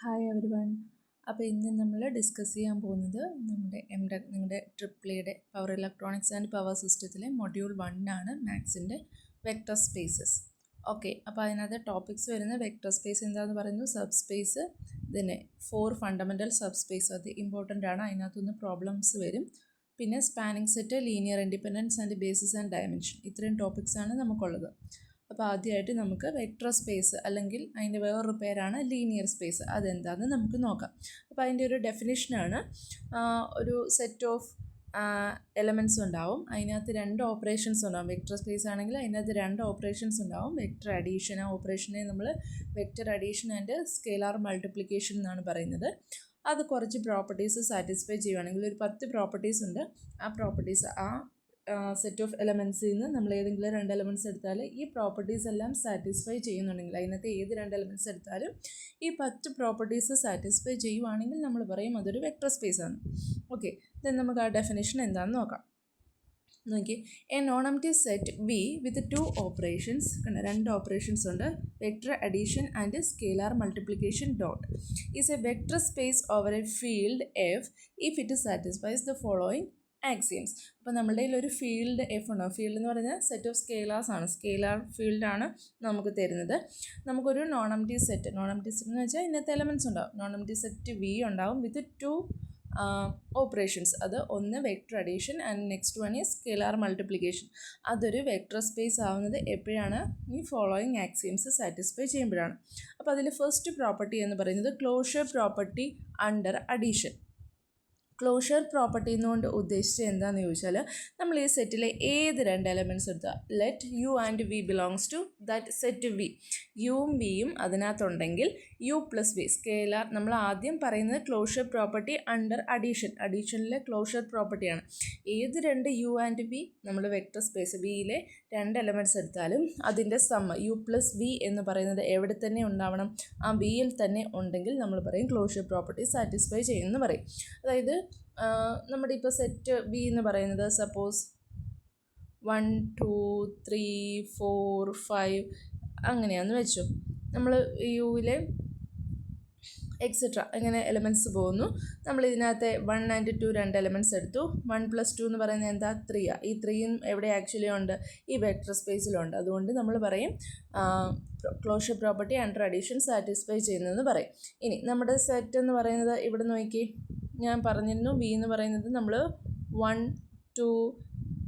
Hi every one. അപ്പോൾ ഇന്ന് നമ്മൾ ഡിസ്കസ് ചെയ്യാൻ പോകുന്നത് നമ്മുടെ നിങ്ങളുടെ ട്രിപ്പിളിയുടെ പവർ ഇലക്ട്രോണിക്സ് ആൻഡ് പവർ സിസ്റ്റത്തിലെ മൊഡ്യൂൾ 1 ആണ്, മാത്സിൻ്റെ വെക്ടർ സ്പേസസ്. ഓക്കെ, അപ്പോൾ അതിനകത്ത് ടോപ്പിക്സ് വരുന്ന വെക്ടർ സ്പേസ് എന്താണെന്ന് പറയുന്നു, സബ് സ്പേസ്, പിന്നെ 4 ഫണ്ടമെൻ്റൽ സബ് സ്പേസ്, അത് ഇമ്പോർട്ടൻ്റ് ആണ്, അതിനകത്തുനിന്ന് പ്രോബ്ലംസ് വരും. പിന്നെ spanning set, linear independence and basis and dimension, ഇത്രയും ടോപ്പിക്സാണ് നമുക്കുള്ളത്. അപ്പോൾ ആദ്യമായിട്ട് നമുക്ക് വെക്ടർ സ്പേസ് അല്ലെങ്കിൽ അതിൻ്റെ വേറൊരു പേരാണ് ലീനിയർ സ്പേസ്, അതെന്താണെന്ന് നമുക്ക് നോക്കാം. അപ്പോൾ അതിൻ്റെ ഒരു ഡെഫിനിഷനാണ്, ഒരു സെറ്റ് ഓഫ് എലമെൻറ്റ്സ് ഉണ്ടാവും, അതിനകത്ത് 2 ഓപ്പറേഷൻസ് ഉണ്ടാവും. വെക്ടർ സ്പേസ് ആണെങ്കിൽ അതിനകത്ത് 2 ഓപ്പറേഷൻസ് ഉണ്ടാവും. വെക്ടർ അഡീഷൻ, ആ ഓപ്പറേഷനെ നമ്മൾ vector addition and scalar multiplication എന്നാണ് പറയുന്നത്. അത് കുറച്ച് പ്രോപ്പർട്ടീസ് സാറ്റിസ്ഫൈ ചെയ്യുകയാണെങ്കിൽ, ഒരു 10 പ്രോപ്പർട്ടീസ് ഉണ്ട്. ആ പ്രോപ്പർട്ടീസ് സെറ്റ് ഓഫ് എലമെൻറ്റ്സിൽ നിന്ന് നമ്മൾ ഏതെങ്കിലും 2 എലമെൻറ്റ്സ് എടുത്താൽ ഈ പ്രോപ്പർട്ടീസ് എല്ലാം സാറ്റിസ്ഫൈ ചെയ്യുന്നുണ്ടെങ്കിൽ, അതിനകത്ത് ഏത് 2 എലമെൻറ്റ്സ് എടുത്താലും ഈ 10 പ്രോപ്പർട്ടീസ് സാറ്റിസ്ഫൈ ചെയ്യുവാണെങ്കിൽ നമ്മൾ പറയും അതൊരു വെക്ടർ സ്പേസ് ആണ്. ഓക്കെ, ദെൻ നമുക്ക് ആ ഡെഫിനേഷൻ എന്താണെന്ന് നോക്കാം. നോക്കി, a non empty set V with 2 operations, 2 operations ഉണ്ട്, vector addition and scalar multiplication dot, is a vector space over a field F if it satisfies the following axioms. അപ്പോൾ നമ്മുടെ കയ്യിൽ ഒരു ഫീൽഡ് എഫ് ഉണ്ടാവും. Field എന്ന് പറഞ്ഞാൽ set of സ്കെയിലാർസ് ആണ്, scalar ഫീൽഡാണ് നമുക്ക് തരുന്നത്. നമുക്കൊരു നോൺ എംപ്റ്റി സെറ്റ് എന്ന് വെച്ചാൽ ഇന്നത്തെ എലമെൻറ്റ്സ് ഉണ്ടാവും. നോൺ എംപ്റ്റി സെറ്റ് വി ഉണ്ടാവും വിത്ത് 2 ഓപ്പറേഷൻസ്, അത് ഒന്ന് vector addition and next one is scalar multiplication. അതൊരു വെക്ടർ സ്പേസ് ആവുന്നത് എപ്പോഴാണ്, ഈ ഫോളോയിങ് ആക്സിയംസ് സാറ്റിസ്ഫൈ ചെയ്യുമ്പോഴാണ്. അപ്പോൾ അതിൽ ഫസ്റ്റ് പ്രോപ്പർട്ടി എന്ന് പറയുന്നത് closure property under addition. Closure property എന്നുകൊണ്ട് ഉദ്ദേശിച്ചത് എന്താണെന്ന് ചോദിച്ചാൽ, നമ്മൾ ഈ സെറ്റിലെ ഏത് 2 എലമെൻറ്റ്സ് എടുത്താൽ, let U and V belongs to that set V, യുവും വിയും അതിനകത്തുണ്ടെങ്കിൽ യു പ്ലസ് വി സ്കെയിലാർ, നമ്മൾ ആദ്യം പറയുന്നത് ക്ലോഷർ പ്രോപ്പർട്ടി അണ്ടർ അഡീഷൻ, അഡീഷനിലെ ക്ലോഷർ പ്രോപ്പർട്ടിയാണ്. ഏത് 2 യു ആൻഡ് വി നമ്മൾ വെക്ടർ സ്പേസ് വിയിലെ 2 എലമെൻറ്റ്സ് എടുത്താലും അതിൻ്റെ സമ്മ് യു പ്ലസ് വി എന്ന് പറയുന്നത് എവിടെ തന്നെ ഉണ്ടാവണം, ആ വിയിൽ തന്നെ ഉണ്ടെങ്കിൽ നമ്മൾ പറയും ക്ലോഷർ പ്രോപ്പർട്ടി സാറ്റിസ്ഫൈ ചെയ്യുമെന്ന് പറയും. അതായത് നമ്മുടെ ഇപ്പോൾ സെറ്റ് ബി എന്ന് പറയുന്നത് സപ്പോസ് 1 2 3 4 5 അങ്ങനെയാണെന്ന് വെച്ചു. നമ്മൾ യുവിലെ എക്സെട്ര ഇങ്ങനെ എലമെൻറ്റ്സ് പോകുന്നു. നമ്മൾ ഇതിനകത്ത് 1 and 2 2 എലമെൻറ്റ്സ് എടുത്തു. 1 + 2 എന്ന് പറയുന്നത് എന്താ, 3. ഈ 3 എവിടെ ആക്ച്വലി ഉണ്ട്, ഈ വെക്ടർ സ്പേസിലുണ്ട്. അതുകൊണ്ട് നമ്മൾ പറയും closure property under addition satisfy ചെയ്യുന്നതെന്ന് പറയും. ഇനി നമ്മുടെ സെറ്റ് എന്ന് പറയുന്നത് ഇവിടെ നോക്കി, ഞാൻ പറഞ്ഞിരുന്നു ബി എന്ന് പറയുന്നത് നമ്മൾ 1 2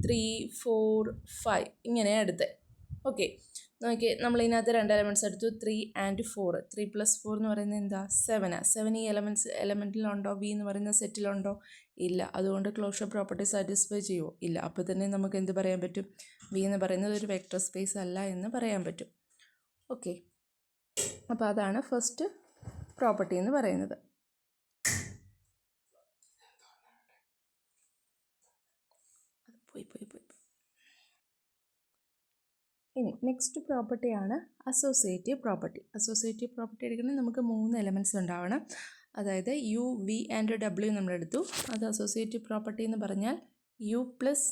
3 4 5 ഇങ്ങനെയാണ് എടുത്തത്. ഓക്കെ, നോക്കി, നമ്മൾ ഇതിനകത്ത് 2 എലമെൻറ്റ്സ് എടുത്തു, 3 and 4. 3 + 4 എന്ന് പറയുന്നത് എന്താ, 7. 7 ഈ എലമെൻറ്റിലുണ്ടോ, ബി എന്ന് പറയുന്ന സെറ്റിലുണ്ടോ, ഇല്ല. അതുകൊണ്ട് ക്ലോഷർ പ്രോപ്പർട്ടി സാറ്റിസ്ഫൈ ചെയ്യുമോ, ഇല്ല. അപ്പോൾ തന്നെ നമുക്ക് എന്ത് പറയാൻ പറ്റും, ബി എന്ന് പറയുന്നത് ഒരു വെക്ടർ സ്പേസ് അല്ല എന്ന് പറയാൻ പറ്റും. ഓക്കെ, അപ്പോൾ അതാണ് ഫസ്റ്റ് പ്രോപ്പർട്ടി എന്ന് പറയുന്നത്. ഇനി നെക്സ്റ്റ് പ്രോപ്പർട്ടിയാണ് അസോസിയേറ്റീവ് പ്രോപ്പർട്ടി. അസോസിയേറ്റീവ് പ്രോപ്പർട്ടി എടുക്കണമെങ്കിൽ നമുക്ക് 3 എലമെൻറ്റ്സ് ഉണ്ടാവണം. അതായത് യു വി ആൻഡ് ഡബ്ല്യു നമ്മളെടുത്തു. അത് അസോസിയേറ്റീവ് പ്രോപ്പർട്ടി എന്ന് പറഞ്ഞാൽ U plus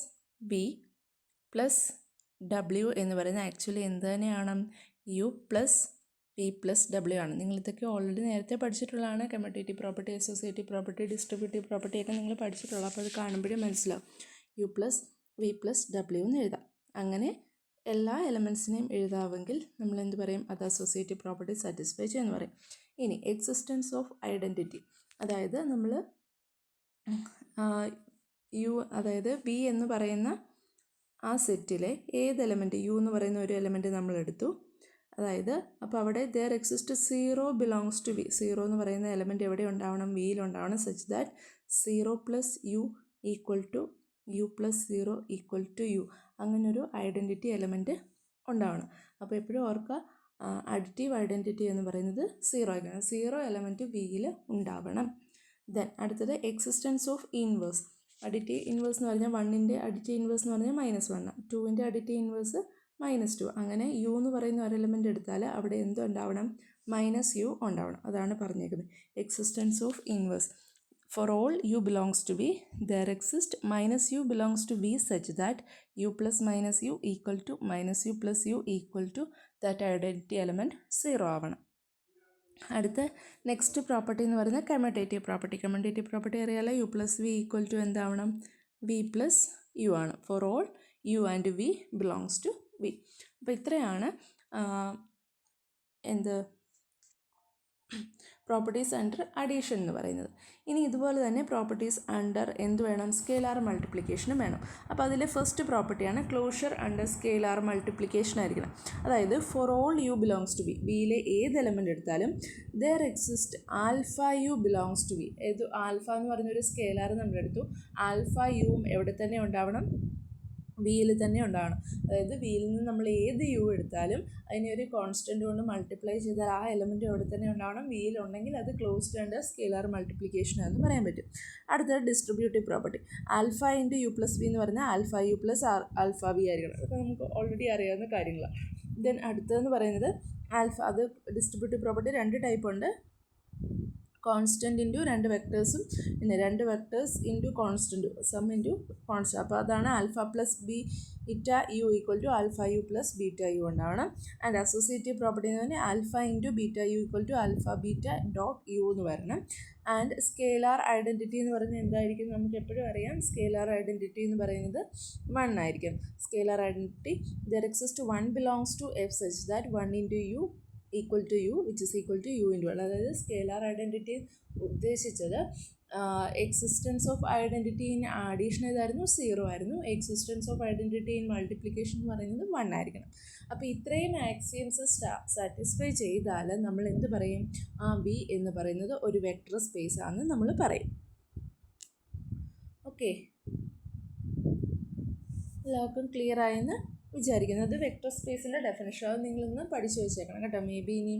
V plus W എന്ന് പറയുന്നത് ആക്ച്വലി എന്ത് തന്നെയാണ്, U plus V plus W ആണ്. നിങ്ങളിതൊക്കെ ഓൾറെഡി നേരത്തെ പഠിച്ചിട്ടുള്ളതാണ്. Commutative property, associative property, distributive പ്രോപ്പർട്ടിയൊക്കെ നിങ്ങൾ പഠിച്ചിട്ടുള്ളൂ. അപ്പോൾ അത് കാണുമ്പോഴേ മനസ്സിലാവും. U plus V plus W എന്ന് എഴുതാം. അങ്ങനെ എല്ലാ എലമെൻറ്റ്സിനെയും എഴുതാമെങ്കിൽ നമ്മൾ എന്ത് പറയും, അത് അസോസിയേറ്റീവ് പ്രോപ്പർട്ടി സാറ്റിസ്ഫൈ ചെയ്യുമെന്ന് പറയും. ഇനി എക്സിസ്റ്റൻസ് ഓഫ് ഐഡൻറ്റിറ്റി, അതായത് നമ്മൾ യു, അതായത് വി എന്ന് പറയുന്ന ആ സെറ്റിലെ ഏത് എലമെൻറ്റ്, യു എന്ന് പറയുന്ന ഒരു എലമെൻറ്റ് നമ്മൾ എടുത്തു. അതായത് അപ്പോൾ അവിടെ there exist 0 belongs to V, 0 എന്ന് പറയുന്ന എലമെൻറ്റ് എവിടെ ഉണ്ടാവണം, വിയിലുണ്ടാവണം. Such that 0 + U equal to U plus 0 equal to U, അങ്ങനൊരു ഐഡൻറ്റിറ്റി എലമെൻറ്റ് ഉണ്ടാവണം. അപ്പോൾ എപ്പോഴും ഓർക്കുക, അഡിറ്റീവ് ഐഡൻറ്റിറ്റി എന്ന് പറയുന്നത് 0 ആയിരിക്കണം. 0 എലമെൻറ്റ് വിയിൽ ഉണ്ടാവണം. ദെൻ അടുത്തത് existence of inverse. Additive inverse എന്ന് പറഞ്ഞാൽ 1ൻ്റെ അഡിറ്റീവ് ഇൻവേഴ്സ് എന്ന് പറഞ്ഞാൽ -1, 2ൻ്റെ അഡിറ്റീവ് ഇൻവേഴ്സ് -2. അങ്ങനെ യു എന്ന് പറയുന്ന ഒരു എലമെൻറ്റ് എടുത്താൽ അവിടെ എന്തുണ്ടാവണം, -u ഉണ്ടാവണം. അതാണ് പറഞ്ഞേക്കുന്നത് existence of inverse. For all u belongs to v, there exists -u belongs to v such that u plus -u equal to -u plus u equal to that identity element 0 ആവണം. അടുത്ത next property എന്ന് പറയുന്നത് commutative property. Commutative property അറിയാലോ, U plus V equal to എന്താവണം, V plus U ആണ്. For all U and V belongs to V. അപ്പോൾ ഇത്രയാണ് properties under addition എന്ന് പറയുന്നത്. ഇനി ഇതുപോലെ തന്നെ പ്രോപ്പർട്ടീസ് അണ്ടർ എന്ത് വേണം, സ്കെയിലാർ മൾട്ടിപ്ലിക്കേഷനും വേണം. അപ്പോൾ അതിലെ ഫസ്റ്റ് പ്രോപ്പർട്ടിയാണ് ക്ലോഷർ അണ്ടർ സ്കെയിലാർ മൾട്ടിപ്ലിക്കേഷൻ ആയിരിക്കണം. അതായത് for all U belongs to V, വിയിലെ ഏത് എലമെൻ്റ് എടുത്താലും there exist alpha U belongs to V. ഏത് ആൽഫ എന്ന് പറയുന്നൊരു സ്കെയിലാർ നമ്മളെടുത്തു, ആൽഫ യുവും എവിടെ തന്നെ ഉണ്ടാവണം, വിയിൽ തന്നെ ഉണ്ടാവണം. അതായത് വിയിൽ നിന്ന് നമ്മൾ ഏത് യു എടുത്താലും അതിനെ ഒരു കോൺസ്റ്റൻ്റ് കൊണ്ട് മൾട്ടിപ്ലൈ ചെയ്താൽ ആ എലമെൻറ്റ് എവിടെ തന്നെ ഉണ്ടാവണം, വിയിൽ ഉണ്ടെങ്കിൽ അത് ക്ലോസ്ഡ് അണ്ടർ സ്കെയിലാർ മൾട്ടിപ്ലിക്കേഷൻ എന്ന് പറയാൻ പറ്റും. അടുത്തത് distributive property. Alpha into U plus V എന്ന് പറഞ്ഞാൽ alpha U plus alpha V ആയിരിക്കണം. അതൊക്കെ നമുക്ക് ഓൾറെഡി അറിയാവുന്ന കാര്യങ്ങളാണ്. ദെൻ അടുത്തതെന്ന് പറയുന്നത് ആൽഫ, അത് ഡിസ്ട്രിബ്യൂട്ടീവ് പ്രോപ്പർട്ടി രണ്ട് ടൈപ്പ് ഉണ്ട്. കോൺസ്റ്റൻറ്റ് ഇൻറ്റു രണ്ട് വെക്ടേഴ്സും, പിന്നെ രണ്ട് വെക്ടേഴ്സ് ഇൻറ്റു കോൺസ്റ്റൻറ്റും, സം ഇൻറ്റു കോൺസ്റ്റൻറ്റ്. അപ്പോൾ അതാണ് alpha plus beta U equal to alpha U plus beta U ഉണ്ടാവണം. ആൻഡ് അസോസിയേറ്റീവ് പ്രോപ്പർട്ടി എന്ന് പറഞ്ഞാൽ alpha into beta U equal to alpha beta dot U എന്ന് വരണം. ആൻഡ് സ്കെയിലാർ ഐഡൻറ്റിറ്റി എന്ന് പറയുന്നത് എന്തായിരിക്കും, നമുക്ക് എപ്പോഴും അറിയാം, സ്കെയിലാർ ഐഡൻറ്റിറ്റി എന്ന് പറയുന്നത് 1 ആയിരിക്കും. Scalar identity there exist 1 belongs to F such that 1 into U equal to U which is equal to U into 1. അതായത് സ്കെയിലാർ ഐഡൻറ്റിറ്റി ഉദ്ദേശിച്ചത് existence of identity in addition ഏതായിരുന്നു, 0 ആയിരുന്നു. Existence of identity in multiplication എന്ന് പറയുന്നത് 1 ആയിരിക്കണം. അപ്പോൾ ഇത്രയും axioms satisfy ചെയ്താൽ നമ്മൾ എന്ത് പറയും, ആ വി എന്ന് പറയുന്നത് ഒരു വെക്ടർ സ്പേസ് ആണെന്ന് നമ്മൾ പറയും. ഓക്കെ, എല്ലാവർക്കും ക്ലിയർ ആയെന്ന് വിചാരിക്കുന്നത്. വെക്ടർ സ്പേസിൻ്റെ ഡെഫിനിഷൻ അത് നിങ്ങളൊന്ന് പഠിച്ചു വെച്ചേക്കണം കേട്ടോ. മേ ബി ഇനി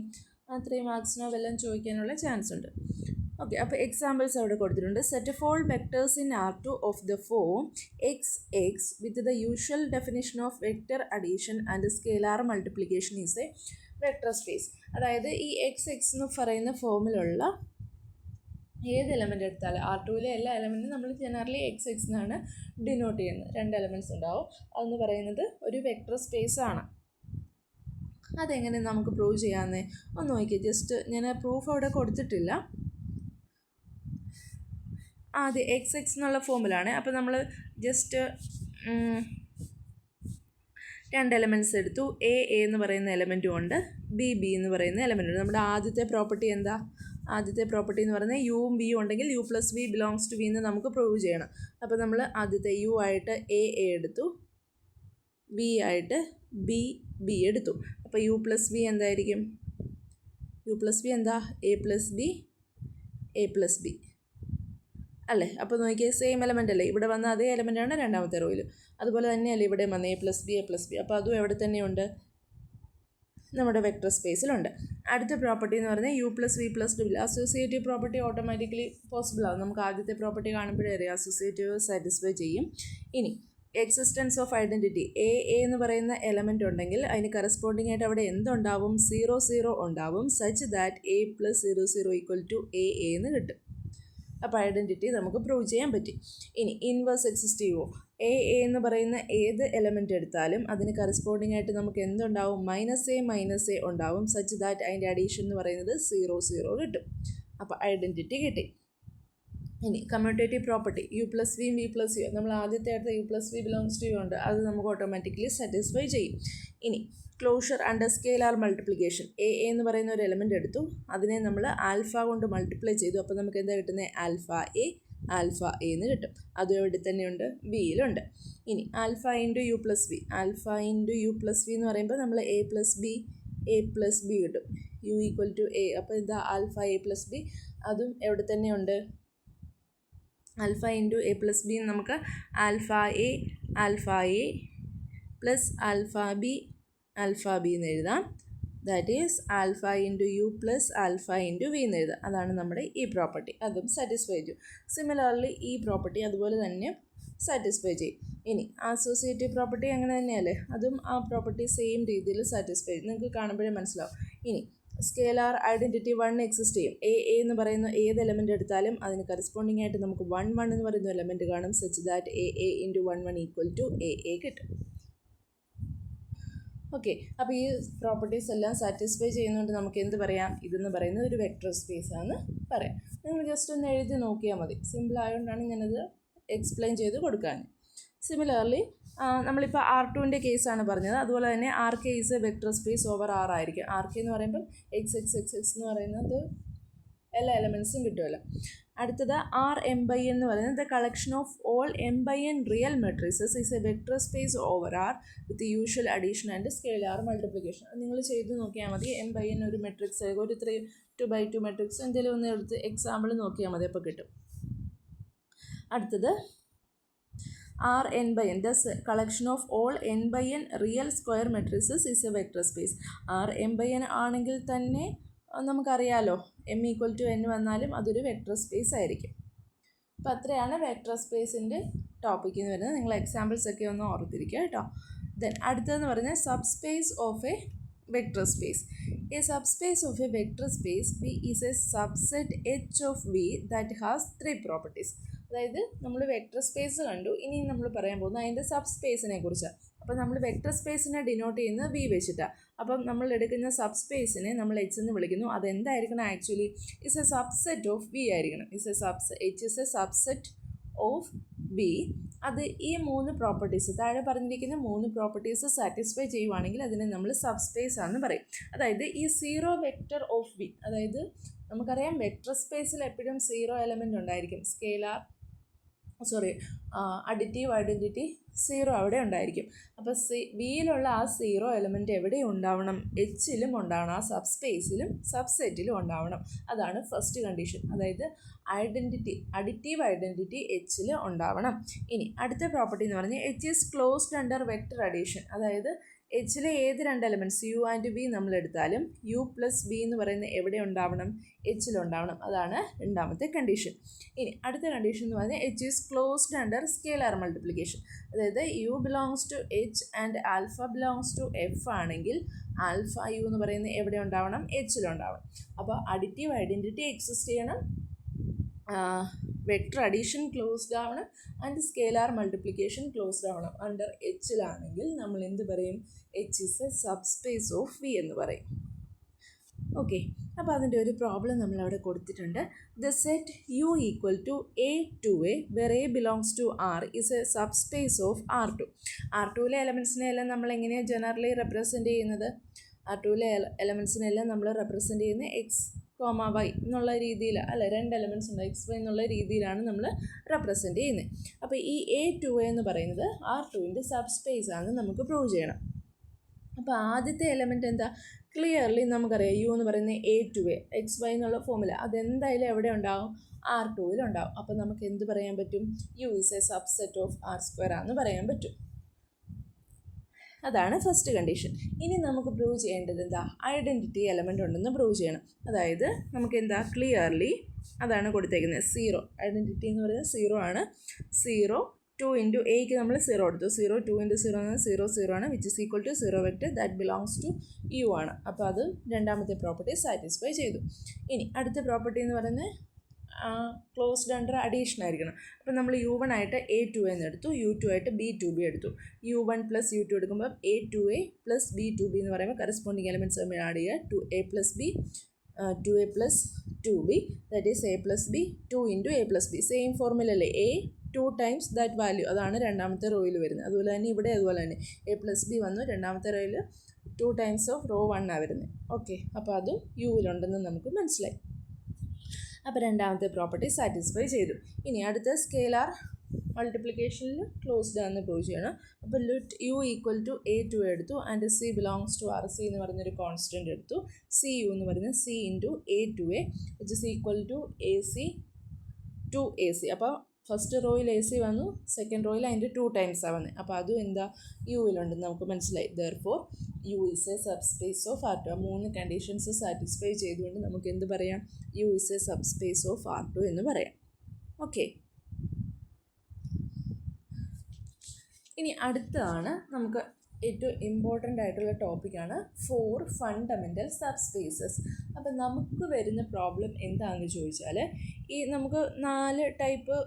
3 മാർക്സിനോ വല്ലതും ചോദിക്കാനുള്ള ചാൻസ് ഉണ്ട്. ഓക്കെ, അപ്പോൾ എക്സാമ്പിൾസ് അവിടെ കൊടുത്തിട്ടുണ്ട്. Set of all vectors in R2 of the form X X with the usual definition of vector addition and scalar multiplication is a vector space. അതായത് ഈ എക്സ് എക്സ് എന്ന് പറയുന്ന ഫോമിലുള്ള ഏത് എലമെൻ്റ് എടുത്താലും R2വിലെ എല്ലാ എലമെൻറ്റും നമ്മൾ ജനറലി എക്സ് എക്സ് എന്നാണ് ഡിനോട്ട് ചെയ്യുന്നത്. 2 എലമെൻറ്റ്സ് ഉണ്ടാവും. അതെന്ന് പറയുന്നത് ഒരു വെക്ടർ സ്പേസ് ആണ്. അതെങ്ങനെ നമുക്ക് പ്രൂവ് ചെയ്യാമെന്നേ ഒന്ന് നോക്കിയാൽ, ജസ്റ്റ് ഞാൻ പ്രൂഫ് അവിടെ കൊടുത്തിട്ടില്ല. ആദ്യം എക്സ് എക്സ് എന്നുള്ള ഫോമിലാണ്. അപ്പോൾ നമ്മൾ ജസ്റ്റ് 2 എലമെൻറ്റ്സ് എടുത്തു. എ എന്ന് പറയുന്ന എലമെൻറ്റും ഉണ്ട്, ബി ബി എന്ന് പറയുന്ന എലമെൻറ്റും ഉണ്ട്. നമ്മുടെ ആദ്യത്തെ പ്രോപ്പർട്ടി എന്താ, ആദ്യത്തെ പ്രോപ്പർട്ടി എന്ന് പറയുന്നത് യുവും വിയും ഉണ്ടെങ്കിൽ U plus V belongs to V എന്ന് നമുക്ക് പ്രൂവ് ചെയ്യണം. അപ്പോൾ നമ്മൾ ആദ്യത്തെ യു ആയിട്ട് എ എടുത്തു, വി ആയിട്ട് ബി ബി എടുത്തു. അപ്പോൾ യു പ്ലസ് വി എന്തായിരിക്കും, യു പ്ലസ് വി എന്താ, എ പ്ലസ് ബി അല്ലേ. അപ്പോൾ നോക്കിയാൽ സെയിം എലമെൻ്റ് അല്ലേ, ഇവിടെ വന്ന അതേ എലമെൻ്റാണ് രണ്ടാമത്തെ റോയിൽ. അതുപോലെ തന്നെയല്ലേ ഇവിടെ വന്ന എ പ്ലസ് ബി. അപ്പോൾ അതും എവിടെ തന്നെയുണ്ട്, നമ്മുടെ വെക്ടർ സ്പേസിലുണ്ട്. അടുത്ത പ്രോപ്പർട്ടി എന്ന് പറഞ്ഞാൽ U plus V plus W. Associative property automatically possible ആകും. നമുക്ക് ആദ്യത്തെ പ്രോപ്പർട്ടി കാണുമ്പോഴേ അറിയാം അസോസിയേറ്റീവ് സാറ്റിസ്ഫൈ ചെയ്യും. ഇനി എക്സിസ്റ്റൻസ് ഓഫ് ഐഡൻറ്റിറ്റി, എ എന്ന് പറയുന്ന എലമെൻ്റ് ഉണ്ടെങ്കിൽ അതിന് കറസ്പോണ്ടിങ് ആയിട്ട് അവിടെ എന്തുണ്ടാവും, 0 ഉണ്ടാവും. Such that A plus 0 equal to A എന്ന് കിട്ടും. അപ്പോൾ ഐഡൻറ്റിറ്റി നമുക്ക് പ്രൂവ് ചെയ്യാൻ പറ്റി. ഇനി ഇൻവേഴ്സ് എക്സിസ്റ്റീവോ, എ എന്ന് പറയുന്ന ഏത് എലമെൻ്റ് എടുത്താലും അതിന് കറസ്പോണ്ടിങ് ആയിട്ട് നമുക്ക് എന്തുണ്ടാവും, -a ഉണ്ടാവും. സച്ച് ദാറ്റ് അതിൻ്റെ അഡീഷൻ എന്ന് പറയുന്നത് 0 കിട്ടും. അപ്പോൾ ഐഡൻറ്റിറ്റി കിട്ടി. ഇനി കമ്മ്യൂട്ടേറ്റീവ് പ്രോപ്പർട്ടി യു പ്ലസ് വിയും വി പ്ലസ് യു, നമ്മൾ ആദ്യത്തെ അടുത്ത U plus V belongs to U ഉണ്ട്, അത് നമുക്ക് ഓട്ടോമാറ്റിക്കലി സാറ്റിസ്ഫൈ ചെയ്യും. ഇനി closure under scalar multiplication, A എന്ന് പറയുന്ന ഒരു എലമെൻ്റ് എടുത്തു, അതിനെ നമ്മൾ ആൽഫ കൊണ്ട് മൾട്ടിപ്ലൈ ചെയ്തു. അപ്പോൾ നമുക്ക് എന്താ കിട്ടുന്നത്, ആൽഫ എ എന്ന് കിട്ടും. അതും എവിടെ തന്നെയുണ്ട്, വിയിലുണ്ട്. ഇനി alpha into U plus V, എന്ന് പറയുമ്പോൾ നമ്മൾ എ പ്ലസ് ബി കിട്ടും, യു ഈക്വൽ ടു എ. അപ്പോൾ എന്താ, ആൽഫ എ പ്ലസ് ബി, അതും എവിടെ തന്നെയുണ്ട്, alpha into A plus B. നമുക്ക് alpha A plus alpha B എന്ന് എഴുതാം. That is alpha into U plus alpha into V എന്ന് എഴുതാം. അതാണ് നമ്മുടെ ഈ പ്രോപ്പർട്ടി, അതും സാറ്റിസ്ഫൈ ചെയ്യും. സിമിലർലി ഈ പ്രോപ്പർട്ടി അതുപോലെ തന്നെ സാറ്റിസ്ഫൈ ചെയ്യും. ഇനി അസോസിയേറ്റീവ് പ്രോപ്പർട്ടി അങ്ങനെ തന്നെയല്ലേ, അതും ആ പ്രോപ്പർട്ടി സെയിം രീതിയിൽ സാറ്റിസ്ഫൈ ചെയ്യും. നിങ്ങൾക്ക് കാണുമ്പോഴേ മനസ്സിലാവും. ഇനി സ്കെയിലാർ ഐഡൻറ്റിറ്റി 1 എക്സിസ്റ്റ് ചെയ്യും. എ എന്ന് പറയുന്ന ഏത് എലമെൻ്റ് എടുത്താലും അതിന് കറസ്പോണ്ടിങ് ആയിട്ട് നമുക്ക് 1 എന്ന് പറയുന്ന എലമെൻറ്റ് കാണും. Such that A into 1 equal to A കിട്ടും. ഓക്കെ, അപ്പോൾ ഈ പ്രോപ്പർട്ടീസ് എല്ലാം സാറ്റിസ്ഫൈ ചെയ്യുന്നതുകൊണ്ട് നമുക്ക് എന്ത് പറയാം, ഇതെന്ന് പറയുന്നത് ഒരു വെക്റ്റർ സ്പേസ് ആണെന്ന് പറയാം. നിങ്ങൾ ജസ്റ്റ് ഒന്ന് എഴുതി നോക്കിയാൽ മതി. സിമ്പിൾ ആയതുകൊണ്ടാണ് ഞാനത് എക്സ്പ്ലെയിൻ ചെയ്ത് കൊടുക്കാൻ. സിമിലർലി നമ്മളിപ്പോൾ R2ൻ്റെ കേസാണ് പറഞ്ഞത്. അതുപോലെ തന്നെ RK is a vector space over R ആയിരിക്കും. RK എന്ന് പറയുമ്പം XX എന്ന് പറയുന്നത് എല്ലാ എലമെൻസും കിട്ടുമല്ലോ. അടുത്തത് RM/n എന്ന് പറയുന്നത് the collection of all M/n real matrices is a vector space over R with usual addition and scalar multiplication. നിങ്ങൾ ചെയ്ത് നോക്കിയാൽ മതി. M/n ഒരു മെട്രിക്സ്, ഒരു 2x2 മെട്രിക്സ് എന്തെങ്കിലും ഒന്ന് എടുത്ത് എക്സാമ്പിൾ നോക്കിയാൽ മതി, അപ്പോൾ കിട്ടും. അടുത്തത് Rn/n the collection of all n/n real square matrices is a vector space. Rm/n ആണെങ്കിൽ തന്നെ നമുക്കറിയാലോ m=n വന്നാലും അതൊരു വെക്റ്റർ സ്പേസ് ആയിരിക്കും. അപ്പോൾ അത്രയാണ് വെക്റ്റർ സ്പേസിൻ്റെ ടോപ്പിക്ക് എന്ന് വരുന്നത്. നിങ്ങൾ എക്സാമ്പിൾസ് ഒക്കെ ഒന്ന് ഓർത്തിരിക്കുക കേട്ടോ. ദെൻ അടുത്തതെന്ന് പറഞ്ഞാൽ sub space of A vector space. A subspace of A vector space V is A subset H of V that has 3 properties. അതായത് നമ്മൾ വെക്റ്റർ സ്പേസ് കണ്ടു, ഇനി നമ്മൾ പറയാൻ പോകുന്നത് അതിൻ്റെ സബ് സ്പേസിനെ കുറിച്ചാണ്. അപ്പോൾ നമ്മൾ വെക്റ്റർ സ്പേസിനെ ഡിനോട്ട് ചെയ്യുന്നത് V വെച്ചിട്ടാണ്. അപ്പം നമ്മൾ എടുക്കുന്ന സബ് സ്പേസിനെ നമ്മൾ H എന്ന് വിളിക്കുന്നു. അതെന്തായിരിക്കണം, actually is a subset of V ആയിരിക്കണം. H is a subset of V. അത് ഈ 3 പ്രോപ്പർട്ടീസ്, താഴെ പറഞ്ഞിരിക്കുന്ന 3 പ്രോപ്പർട്ടീസ് സാറ്റിസ്ഫൈ ചെയ്യുവാണെങ്കിൽ അതിനെ നമ്മൾ സബ് സ്പേസ് ആണെന്ന് പറയും. അതായത് ഈ 0 വെക്റ്റർ ഓഫ് V, അതായത് നമുക്കറിയാം വെക്റ്റർ സ്പേസിൽ എപ്പോഴും 0 എലമെൻ്റ് ഉണ്ടായിരിക്കും. സ്കെയിലാർ അഡിറ്റീവ് ഐഡൻറ്റിറ്റി 0 അവിടെ ഉണ്ടായിരിക്കും. അപ്പോൾ വിയിലുള്ള ആ 0 എലമെൻറ്റ് എവിടെ ഉണ്ടാവണം, എച്ചിലും ഉണ്ടാവണം, ആ സബ് സ്പേസിലും സബ്സെറ്റിലും ഉണ്ടാവണം. അതാണ് ഫസ്റ്റ് കണ്ടീഷൻ. അതായത് അഡിറ്റീവ് ഐഡൻറ്റിറ്റി എച്ചിൽ ഉണ്ടാവണം. ഇനി അടുത്ത പ്രോപ്പർട്ടി എന്ന് പറഞ്ഞാൽ H is closed under vector addition. അതായത് എച്ചിലെ ഏത് 2 എലമെൻറ്റ്സ് U ആൻഡ് V നമ്മൾ എടുത്താലും U+V എന്ന് പറയുന്നത് എവിടെ ഉണ്ടാവണം, എച്ചിലുണ്ടാവണം. അതാണ് രണ്ടാമത്തെ കണ്ടീഷൻ. ഇനി അടുത്ത കണ്ടീഷൻ എന്ന് പറഞ്ഞാൽ H is closed under scalar multiplication. അതായത് U belongs to H and alpha belongs to F ആണെങ്കിൽ ആൽഫ U എന്ന് പറയുന്നത് എവിടെ ഉണ്ടാവണം, എച്ചിലുണ്ടാവണം. അപ്പോൾ അഡിറ്റീവ് ഐഡൻറ്റിറ്റി എക്സിസ്റ്റ് ചെയ്യണം, വെക്റ്റർ അഡീഷൻ ക്ലോസ്ഡ് ആവണം, ആൻഡ് സ്കെയിലാർ മൾട്ടിപ്ലിക്കേഷൻ ക്ലോസ്ഡ് ആവണം. അണ്ടർ എച്ചിലാണെങ്കിൽ നമ്മൾ എന്ത് പറയും, H is a subspace of V എന്ന് പറയും. ഓക്കെ, അപ്പോൾ അതിൻ്റെ ഒരു പ്രോബ്ലം നമ്മളവിടെ കൊടുത്തിട്ടുണ്ട്. The set U equal to A2A where A belongs to R is a subspace of R2. R2ലെ എലമെൻസിനെല്ലാം നമ്മൾ എങ്ങനെയാണ് ജനറലി റെപ്രസെൻറ്റ് ചെയ്യുന്നത്, R2ലെ എലമെൻസിനെല്ലാം നമ്മൾ റെപ്രസെൻറ്റ് ചെയ്യുന്നത് X,Y എന്നുള്ള രീതിയിൽ, അല്ല 2 എലമെൻറ്റ്സ് ഉണ്ട്, XY എന്നുള്ള രീതിയിലാണ് നമ്മൾ റെപ്രസെൻറ്റ് ചെയ്യുന്നത്. അപ്പോൾ ഈ A2A എന്ന് പറയുന്നത് R2ൻ്റെ സബ് സ്പേസ് ആണെന്ന് നമുക്ക് പ്രൂവ് ചെയ്യണം. അപ്പോൾ ആദ്യത്തെ എലമെൻറ്റ് എന്താ, ക്ലിയർലി നമുക്കറിയാം U എന്ന് പറയുന്നത് A2A XY എന്നുള്ള ഫോമിൽ അതെന്തായാലും എവിടെ ഉണ്ടാവും, R2ൽ ഉണ്ടാവും. അപ്പോൾ നമുക്ക് എന്ത് പറയാൻ പറ്റും, U is A subset of R² ആണെന്ന് പറയാൻ പറ്റും. അതാണ് ഫസ്റ്റ് കണ്ടീഷൻ. ഇനി നമുക്ക് പ്രൂവ് ചെയ്യേണ്ടത് എന്താ, ഐഡൻറ്റിറ്റി എലമെൻ്റ് ഉണ്ടെന്ന് പ്രൂവ് ചെയ്യണം. അതായത് നമുക്ക് എന്താ, ക്ലിയർലി അതാണ് കൊടുത്തേക്കുന്നത് 0. ഐഡൻറ്റിറ്റി എന്ന് പറയുന്നത് 0 ആണ്. 0 2 ഇൻറ്റു എയ്ക്ക് നമ്മൾ 0 എടുത്തു. 0 2 ഇൻറ്റു 0 എന്ന് 0 ആണ്, which is equal to 0 vector that belongs to U ആണ്. അപ്പോൾ അത് രണ്ടാമത്തെ പ്രോപ്പർട്ടി സാറ്റിസ്ഫൈ ചെയ്തു. ഇനി അടുത്ത പ്രോപ്പർട്ടി എന്ന് പറയുന്നത് ക്ലോസ്ഡ് അണ്ടർ അഡീഷൻ ആയിരിക്കണം. അപ്പോൾ നമ്മൾ U1 ആയിട്ട് A2A എന്ന് എടുത്തു, U2 ആയിട്ട് B2B എടുത്തു. U1 + U2 എടുക്കുമ്പോൾ A2A + B2B എന്ന് പറയുമ്പോൾ കറസ്പോണ്ടിങ് എലമെൻറ്റ്സ് തമ്മിൽ ആഡ് ചെയ്യുക. 2A + B 2A + 2B that is A + B 2 into A + B. Same ഫോർമുലല്ലേ, A 2 ടൈംസ് ദാറ്റ് വാല്യൂ, അതാണ് രണ്ടാമത്തെ റോയിൽ വരുന്നത്. അതുപോലെ തന്നെ ഇവിടെ അതുപോലെ തന്നെ A + B വന്നു, രണ്ടാമത്തെ റോയിൽ 2 ടൈംസ് ഓഫ് റോ 1 ആണ് വരുന്നത്. ഓക്കെ, അപ്പോൾ അതും Uവിലുണ്ടെന്ന് നമുക്ക് മനസ്സിലായി. അപ്പോൾ രണ്ടാമത്തെ പ്രോപ്പർട്ടി സാറ്റിസ്ഫൈ ചെയ്തു. ഇനി അടുത്ത സ്കെയിലാർ മൾട്ടിപ്ലിക്കേഷനിൽ ക്ലോസ്ഡ് ആണെന്ന് പ്രൂവ് ചെയ്യണം. അപ്പോൾ U ഈക്വൽ ടു A2 എടുത്തു, and C belongs to R. C എന്ന് പറയുന്നൊരു കോൺസ്റ്റൻറ്റ് എടുത്തു. CU എന്ന് പറയുന്നത് C into A2A which is equal to AC 2AC. അപ്പോൾ ഫസ്റ്റ് റോയിൽ AC വന്നു, സെക്കൻഡ് റോയിൽ അതിൻ്റെ 2 ടൈംസാണ് വന്നത്. അപ്പോൾ അതും എന്താ, Uവിലുണ്ടെന്ന് നമുക്ക് മനസ്സിലായി. Therefore U is A subspace of R2. 3 conditions satisfy ചെയ്തുകൊണ്ട് നമുക്ക് എന്ത് പറയാം, U is A subspace of R2 എന്ന് പറയാം. ഓക്കെ, ഇനി അടുത്തതാണ് നമുക്ക് ഏറ്റവും ഇമ്പോർട്ടൻ്റ് ആയിട്ടുള്ള ടോപ്പിക്കാണ് 4 ഫണ്ടമെൻ്റൽ സബ് സ്പേസസ്. അപ്പം നമുക്ക് വരുന്ന പ്രോബ്ലം എന്താണെന്ന് ചോദിച്ചാൽ, ഈ നമുക്ക് 4 ടൈപ്പ്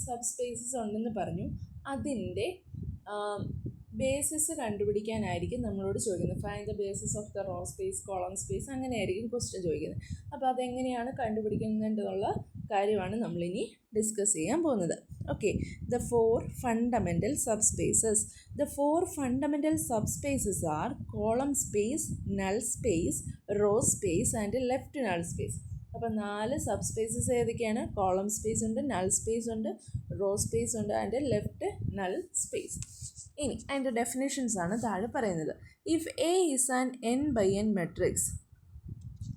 സബ് സ്പേസസ് ഉണ്ടെന്ന് പറഞ്ഞു. അതിൻ്റെ ബേസിസ് കണ്ടുപിടിക്കാനായിരിക്കും നമ്മളോട് ചോദിക്കുന്നത്. Find the basis of the row space, column space, അങ്ങനെയായിരിക്കും ക്വസ്റ്റ്യൻ ചോദിക്കുന്നത്. അപ്പോൾ അതെങ്ങനെയാണ് കണ്ടുപിടിക്കുന്നതെന്നുള്ള കാര്യമാണ് നമ്മളിനി ഡിസ്കസ് ചെയ്യാൻ പോകുന്നത്. Okay, the 4 fundamental subspaces. The 4 fundamental subspaces are column space, null space, row space and left null space. അപ്പോൾ 4 സബ്സ്പേസസ് ഏതൊക്കെയാണ്? കോളം സ്പേസ് ഉണ്ട്, നൾ സ്പേസ് ഉണ്ട്, റോ സ്പേസ് ഉണ്ട് ആൻഡ് ലെഫ്റ്റ് നൾ സ്പേസ്. ഇനി അതിൻ്റെ ഡെഫിനേഷൻസ് ആണ് താഴെ പറയുന്നത്. If A is an n by n matrix,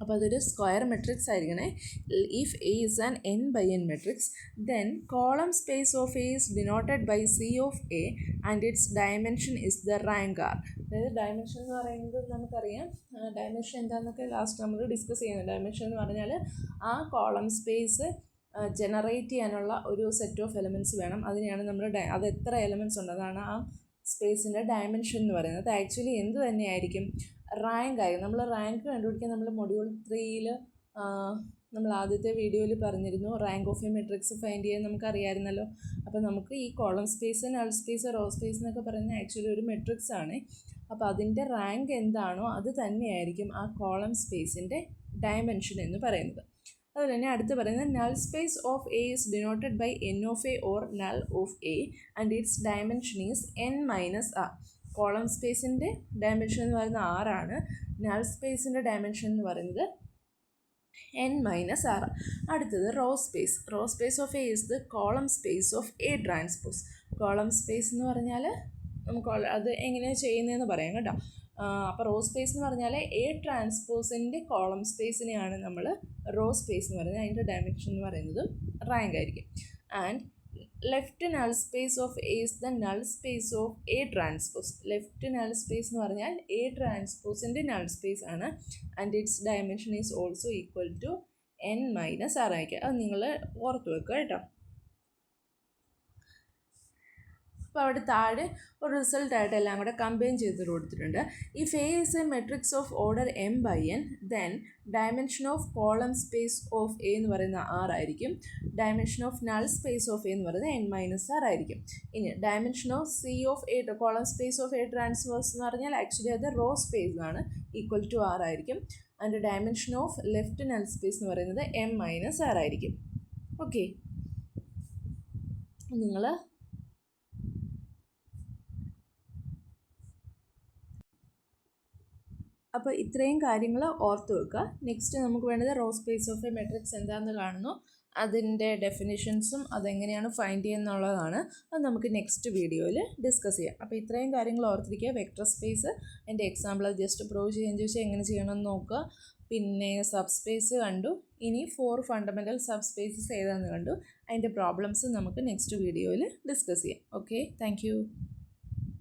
അപ്പോൾ അതൊരു സ്ക്വയർ മെട്രിക്സ് ആയിരിക്കണേ. If A is an n by n matrix, then column space of A is denoted by C of A and its dimension is the rank R. അതായത് dimension എന്ന് പറയുന്നത് നമുക്കറിയാം, dimension എന്താണെന്നൊക്കെ last നമ്മൾ discuss ചെയ്യുന്നത്. Dimension എന്ന് പറഞ്ഞാൽ ആ കോളം സ്പേസ് ജനറേറ്റ് ചെയ്യാനുള്ള ഒരു സെറ്റ് ഓഫ് എലമെൻറ്റ്സ് വേണം. അതിനെയാണ് നമ്മൾ അത് എത്ര എലമെൻറ്റ്സ് ഉണ്ട് അതാണ് ആ സ്പേസിൻ്റെ ഡയമെൻഷൻ എന്ന് പറയുന്നത്. അത് ആക്ച്വലി എന്ത് തന്നെയായിരിക്കും? റാങ്ക് ആയി. നമ്മൾ റാങ്ക് കണ്ടുപിടിക്കാൻ നമ്മൾ മൊഡ്യൂൾ 3-ൽ നമ്മൾ ആദ്യത്തെ വീഡിയോയിൽ പറഞ്ഞിരുന്നു. Rank of a matrix find ചെയ്യാൻ നമുക്കറിയാമായിരുന്നല്ലോ. അപ്പോൾ നമുക്ക് ഈ column space, null space, row space എന്നൊക്കെ പറയുന്നത് ആക്ച്വലി ഒരു മെട്രിക്സ് ആണ്. അപ്പോൾ അതിൻ്റെ റാങ്ക് എന്താണോ അത് തന്നെയായിരിക്കും ആ കോളം സ്പേസിൻ്റെ ഡയമെൻഷൻ എന്ന് പറയുന്നത്. അതുപോലെ തന്നെ അടുത്ത് പറയുന്നത് null space of A is denoted by n of A or null of A and its dimension is n minus R. Column സ്പേസിൻ്റെ ഡയമെൻഷൻ എന്ന് പറയുന്നത് 6 ആണ്. നൾ സ്പേസിൻ്റെ ഡയമെൻഷൻ എന്ന് പറയുന്നത് n മൈനസ് ആർ. അടുത്തത് row space. Row space of A is the column space of A transpose. Column space എന്ന് പറഞ്ഞാൽ നമുക്ക് അത് എങ്ങനെയാണ് ചെയ്യുന്നതെന്ന് പറയാം കേട്ടോ. അപ്പോൾ റോ സ്പേസ് എന്ന് പറഞ്ഞാൽ എ ട്രാൻസ്പോസിൻ്റെ കോളം സ്പേസിനെയാണ് നമ്മൾ റോ സ്പേസ് എന്ന് പറയുന്നത്. അതിൻ്റെ ഡയമെൻഷൻ എന്ന് പറയുന്നത് റാങ്ക് ആയിരിക്കും. And left null space of A is the null space of A transpose. Left null space എന്ന് പറഞ്ഞാൽ എ ട്രാൻസ്പോസിൻ്റെ നൾ സ്പേസ് ആണ്. And its dimension is also equal to n minus R ആയിരിക്കും. അത് നിങ്ങൾ ഓർത്ത് വെക്കുക കേട്ടോ. അപ്പോൾ അവിടെ താഴെ ഒരു റിസൾട്ടായിട്ട് എല്ലാം കൂടെ കമ്പൈൻ ചെയ്ത് കൊടുത്തിട്ടുണ്ട്. If A is A matrix of order m by n, then dimension of column space of A എന്ന് പറയുന്ന r ആയിരിക്കും. Dimension of null space of A എന്ന് പറയുന്നത് n മൈനസ് ആർ ആയിരിക്കും. ഇനി dimension of C of A, column space of A transverse എന്ന് പറഞ്ഞാൽ actually അത് റോ സ്പേസ് ആണ്, ഈക്വൽ ടു r ആയിരിക്കും. And dimension of left null space എന്ന് പറയുന്നത് m മൈനസ് ആർ ആയിരിക്കും. ഓക്കെ, നിങ്ങൾ അപ്പോൾ ഇത്രയും കാര്യങ്ങൾ ഓർത്ത് വെക്കുക. നെക്സ്റ്റ് നമുക്ക് വേണ്ടത് row space of a matrix എന്താണെന്ന് കാണുന്നു, അതിൻ്റെ ഡെഫിനിഷൻസും അതെങ്ങനെയാണ് ഫൈൻഡ് ചെയ്യുന്നുള്ളതാണ്. അത് നമുക്ക് നെക്സ്റ്റ് വീഡിയോയിൽ ഡിസ്കസ് ചെയ്യാം. അപ്പോൾ ഇത്രയും കാര്യങ്ങൾ ഓർത്തിരിക്കുക. വെക്ടർ സ്പേസ് എൻ്റെ എക്സാമ്പിൾ ജസ്റ്റ് പ്രൂവ് ചെയ്യാൻ ചോദിച്ചാൽ എങ്ങനെ ചെയ്യണമെന്ന് നോക്കുക. പിന്നെ സബ് സ്പേസ് കണ്ടു. ഇനി 4 ഫണ്ടമെൻ്റൽ സബ് സ്പേസസ് ഏതാണെന്ന് കണ്ടു. അതിൻ്റെ പ്രോബ്ലംസ് നമുക്ക് നെക്സ്റ്റ് വീഡിയോയിൽ ഡിസ്കസ് ചെയ്യാം. Okay, thank